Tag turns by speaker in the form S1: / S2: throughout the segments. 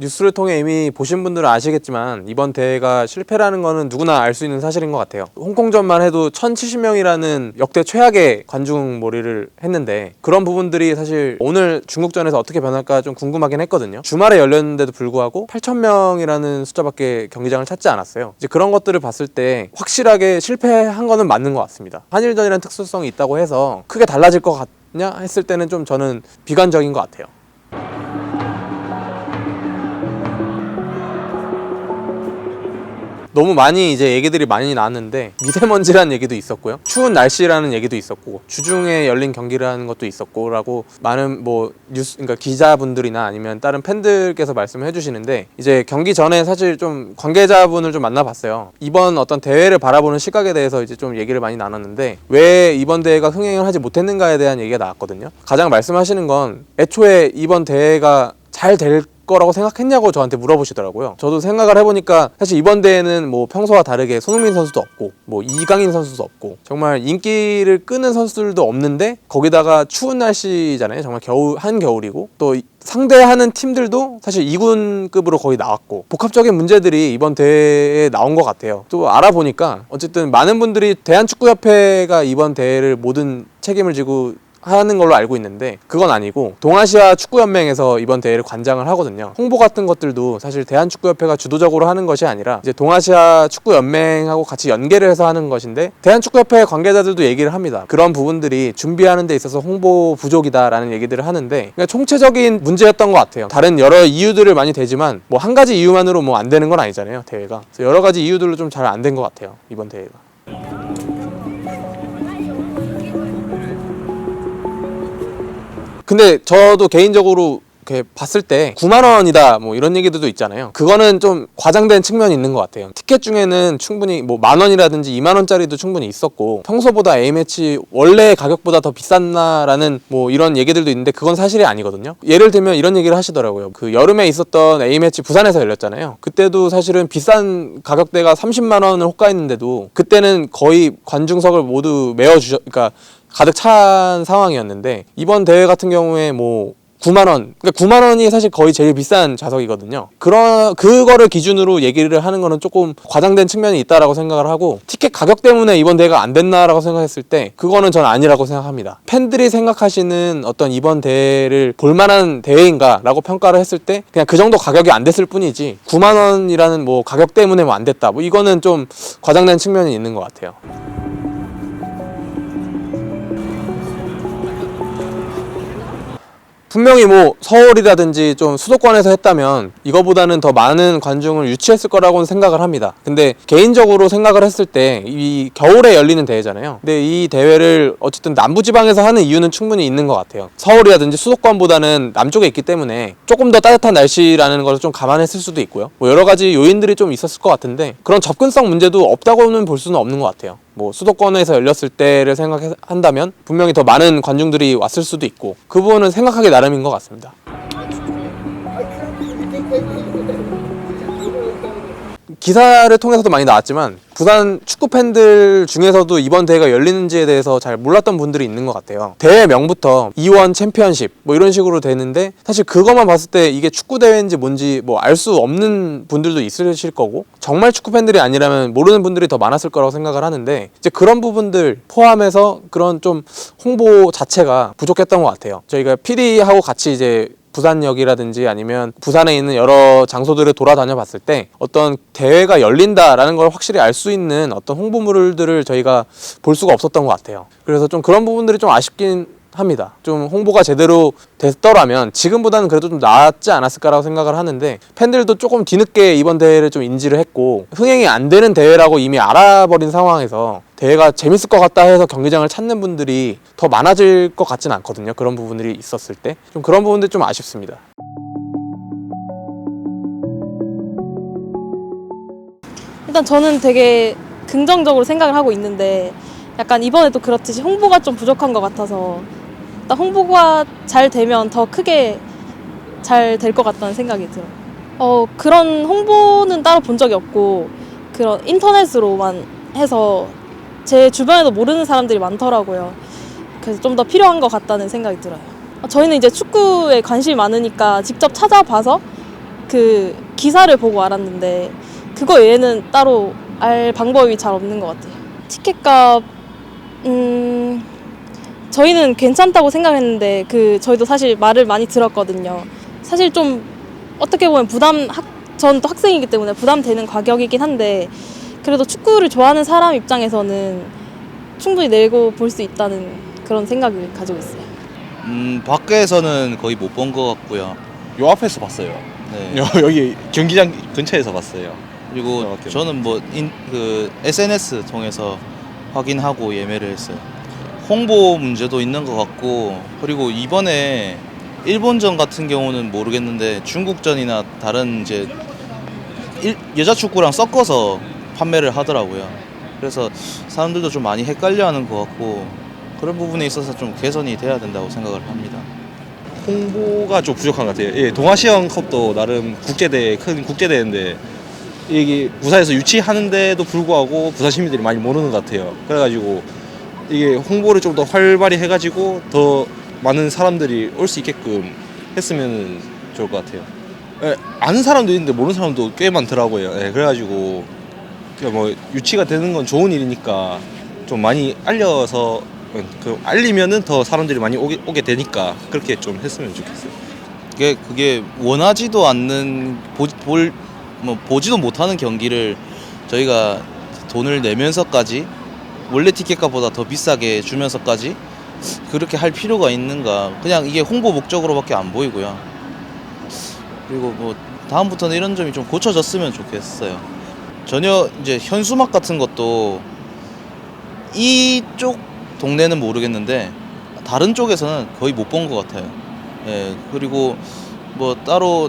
S1: 뉴스를 통해 이미 보신 분들은 아시겠지만 이번 대회가 실패라는 거는 누구나 알 수 있는 사실인 것 같아요. 홍콩전만 해도 1070명이라는 역대 최악의 관중 몰이를 했는데 그런 부분들이 사실 오늘 중국전에서 어떻게 변할까 좀 궁금하긴 했거든요. 주말에 열렸는데도 불구하고 8000명이라는 숫자밖에 경기장을 찾지 않았어요. 이제 그런 것들을 봤을 때 확실하게 실패한 거는 맞는 것 같습니다. 한일전이라는 특수성이 있다고 해서 크게 달라질 것 같냐 했을 때는 좀 저는 비관적인 것 같아요. 너무 많이 이제 얘기들이 많이 나왔는데 미세먼지라는 얘기도 있었고요, 추운 날씨라는 얘기도 있었고, 주중에 열린 경기라는 것도 있었고 라고 많은 뭐 뉴스, 그러니까 기자분들이나 아니면 다른 팬들께서 말씀을 해주시는데, 이제 경기 전에 사실 좀 관계자분을 좀 만나봤어요. 이번 어떤 대회를 바라보는 시각에 대해서 이제 좀 얘기를 많이 나눴는데 왜 이번 대회가 흥행을 하지 못했는가에 대한 얘기가 나왔거든요. 가장 말씀하시는 건 애초에 이번 대회가 잘 될 거라고 생각했냐고 저한테 물어보시더라고요. 저도 생각을 해보니까 사실 이번 대회는 뭐 평소와 다르게 손흥민 선수도 없고 뭐 이강인 선수도 없고 정말 인기를 끄는 선수들도 없는데, 거기다가 추운 날씨잖아요. 정말 한겨울이고 또 상대하는 팀들도 사실 2군급으로 거의 나왔고, 복합적인 문제들이 이번 대회에 나온 것 같아요. 또 알아보니까 어쨌든 많은 분들이 대한축구협회가 이번 대회를 모든 책임을 지고 하는 걸로 알고 있는데 그건 아니고 동아시아 축구연맹에서 이번 대회를 관장을 하거든요. 홍보 같은 것들도 사실 대한축구협회가 주도적으로 하는 것이 아니라 이제 동아시아 축구연맹하고 같이 연계를 해서 하는 것인데, 대한축구협회 관계자들도 얘기를 합니다. 그런 부분들이 준비하는 데 있어서 홍보 부족이다라는 얘기들을 하는데, 그러니까 총체적인 문제였던 것 같아요. 다른 여러 이유들을 많이 대지만 뭐 한 가지 이유만으로 뭐 안 되는 건 아니잖아요, 대회가. 그래서 여러 가지 이유들로 좀 잘 안 된 것 같아요, 이번 대회가. 근데 저도 개인적으로 이렇게 봤을 때 9만 원이다 뭐 이런 얘기들도 있잖아요. 그거는 좀 과장된 측면이 있는 것 같아요. 티켓 중에는 충분히 뭐 10,000원이라든지 2만 원짜리도 충분히 있었고, 평소보다 A매치 원래 가격보다 더 비쌌나라는 뭐 이런 얘기들도 있는데 그건 사실이 아니거든요. 예를 들면 이런 얘기를 하시더라고요. 그 여름에 있었던 A매치 부산에서 열렸잖아요. 그때도 사실은 비싼 가격대가 30만 원을 호가했는데도 그때는 거의 관중석을 모두 그러니까 가득 찬 상황이었는데, 이번 대회 같은 경우에 뭐 9만 원, 그러니까 9만 원이 사실 거의 제일 비싼 좌석이거든요. 그거를 기준으로 얘기를 하는 거는 조금 과장된 측면이 있다라고 생각을 하고, 티켓 가격 때문에 이번 대회가 안 됐나라고 생각했을 때 그거는 전 아니라고 생각합니다. 팬들이 생각하시는 어떤 이번 대회를 볼만한 대회인가라고 평가를 했을 때 그냥 그 정도 가격이 안 됐을 뿐이지 9만 원이라는 뭐 가격 때문에 뭐 안 됐다, 뭐 이거는 좀 과장된 측면이 있는 것 같아요. 분명히 뭐 서울이라든지 좀 수도권에서 했다면 이거보다는 더 많은 관중을 유치했을 거라고는 생각을 합니다. 근데 개인적으로 생각을 했을 때 이 겨울에 열리는 대회잖아요. 근데 이 대회를 어쨌든 남부지방에서 하는 이유는 충분히 있는 것 같아요. 서울이라든지 수도권보다는 남쪽에 있기 때문에 조금 더 따뜻한 날씨라는 걸 좀 감안했을 수도 있고요. 뭐 여러 가지 요인들이 좀 있었을 것 같은데 그런 접근성 문제도 없다고는 볼 수는 없는 것 같아요. 뭐 수도권에서 열렸을 때를 생각한다면 분명히 더 많은 관중들이 왔을 수도 있고, 그 부분은 생각하기 나름인 것 같습니다. 기사를 통해서도 많이 나왔지만 부산 축구 팬들 중에서도 이번 대회가 열리는지에 대해서 잘 몰랐던 분들이 있는 것 같아요. 대회명부터 이원 챔피언십 뭐 이런 식으로 되는데, 사실 그것만 봤을 때 이게 축구 대회인지 뭔지 뭐 알 수 없는 분들도 있으실 거고, 정말 축구 팬들이 아니라면 모르는 분들이 더 많았을 거라고 생각을 하는데, 이제 그런 부분들 포함해서 그런 좀 홍보 자체가 부족했던 것 같아요. 저희가 PD하고 같이 이제 부산역이라든지 아니면 부산에 있는 여러 장소들을 돌아다녀 봤을 때 어떤 대회가 열린다라는 걸 확실히 알 수 있는 어떤 홍보물들을 저희가 볼 수가 없었던 것 같아요. 그래서 좀 그런 부분들이 좀 아쉽긴 합니다. 좀 홍보가 제대로 됐더라면 지금보다는 그래도 좀 나았지 않았을까라고 생각을 하는데, 팬들도 조금 뒤늦게 이번 대회를 좀 인지를 했고 흥행이 안 되는 대회라고 이미 알아버린 상황에서 대회가 재밌을 것 같다 해서 경기장을 찾는 분들이 더 많아질 것 같진 않거든요. 그런 부분들이 있었을 때 좀 그런 부분들이 좀 아쉽습니다.
S2: 일단 저는 되게 긍정적으로 생각을 하고 있는데, 약간 이번에도 그렇듯이 홍보가 좀 부족한 것 같아서 일단 홍보가 잘 되면 더 크게 잘 될 것 같다는 생각이 들어요. 그런 홍보는 따로 본 적이 없고 그런 인터넷으로만 해서 제 주변에도 모르는 사람들이 많더라고요. 그래서 좀 더 필요한 것 같다는 생각이 들어요. 저희는 이제 축구에 관심이 많으니까 직접 찾아봐서 그 기사를 보고 알았는데 그거 외에는 따로 알 방법이 잘 없는 것 같아요. 티켓값 저희는 괜찮다고 생각했는데 저희도 사실 말을 많이 들었거든요. 사실 좀 어떻게 보면 전 또 학생이기 때문에 부담되는 가격이긴 한데 그래도 축구를 좋아하는 사람 입장에서는 충분히 내고 볼 수 있다는 그런 생각을 가지고 있어요.
S3: 밖에서는 거의 못 본 것 같고요.
S4: 요 앞에서 봤어요.
S3: 네.
S4: 여기 경기장 근처에서 봤어요.
S3: 그리고
S4: 정확히.
S3: 저는 SNS 통해서 확인하고 예매를 했어요. 홍보 문제도 있는 것 같고, 그리고 이번에 일본전 같은 경우는 모르겠는데 중국전이나 다른 이제 여자 축구랑 섞어서 판매를 하더라고요. 그래서 사람들도 좀 많이 헷갈려하는 것 같고 그런 부분에 있어서 좀 개선이 돼야 된다고 생각을 합니다.
S4: 홍보가 좀 부족한 것 같아요. 예, 동아시안컵도 나름 큰 국제대회인데 이게 부산에서 유치하는데도 불구하고 부산 시민들이 많이 모르는 것 같아요. 그래가지고 이게 홍보를 좀 더 활발히 해가지고 더 많은 사람들이 올 수 있게끔 했으면 좋을 것 같아요. 예, 아는 사람도 있는데 모르는 사람도 꽤 많더라고요. 예, 그래가지고 뭐 유치가 되는 건 좋은 일이니까 좀 많이 알려서 알리면은 더 사람들이 많이 오게 되니까 그렇게 좀 했으면 좋겠어요.
S3: 그게 원하지도 않는 보지도 못하는 경기를 저희가 돈을 내면서까지 원래 티켓값보다 더 비싸게 주면서까지 그렇게 할 필요가 있는가? 그냥 이게 홍보 목적으로밖에 안 보이고요. 그리고 뭐 다음부터는 이런 점이 좀 고쳐졌으면 좋겠어요. 전혀 이제 현수막 같은 것도 이쪽 동네는 모르겠는데 다른 쪽에서는 거의 못 본 것 같아요. 예, 그리고 뭐 따로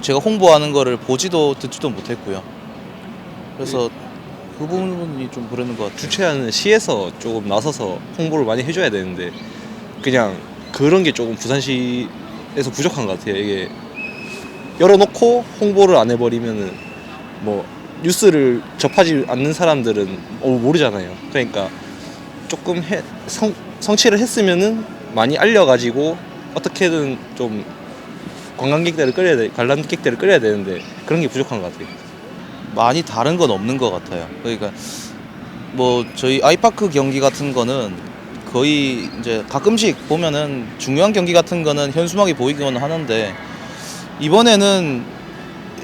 S3: 제가 홍보하는 거를 보지도 듣지도 못했고요. 그래서 그 부분이 좀 그러는 것 같아요.
S4: 주최하는 시에서 조금 나서서 홍보를 많이 해줘야 되는데 그냥 그런 게 조금 부산시에서 부족한 것 같아요. 이게 열어놓고 홍보를 안 해버리면은 뭐 뉴스를 접하지 않는 사람들은 모르잖아요. 그러니까 조금 성취를 했으면은 많이 알려가지고 어떻게든 좀 관람객들을 끌어야 되는데 그런 게 부족한 것 같아요.
S3: 많이 다른 건 없는 것 같아요. 그러니까 뭐 저희 아이파크 경기 같은 거는 거의 이제 가끔씩 보면은 중요한 경기 같은 거는 현수막이 보이기는 하는데 이번에는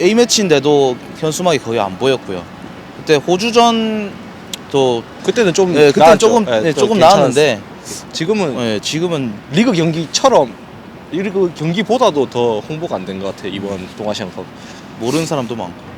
S3: A 매치인데도 현수막이 거의 안 보였고요. 그때 호주전도
S4: 그때는 좀
S3: 그때는
S4: 나았죠.
S3: 조금 나았는데
S4: 지금은
S3: 지금은
S4: 리그 경기처럼 리그 경기보다도 더 홍보가 안 된 것 같아요. 이번 동아시안컵.
S3: 모르는 사람도 많고.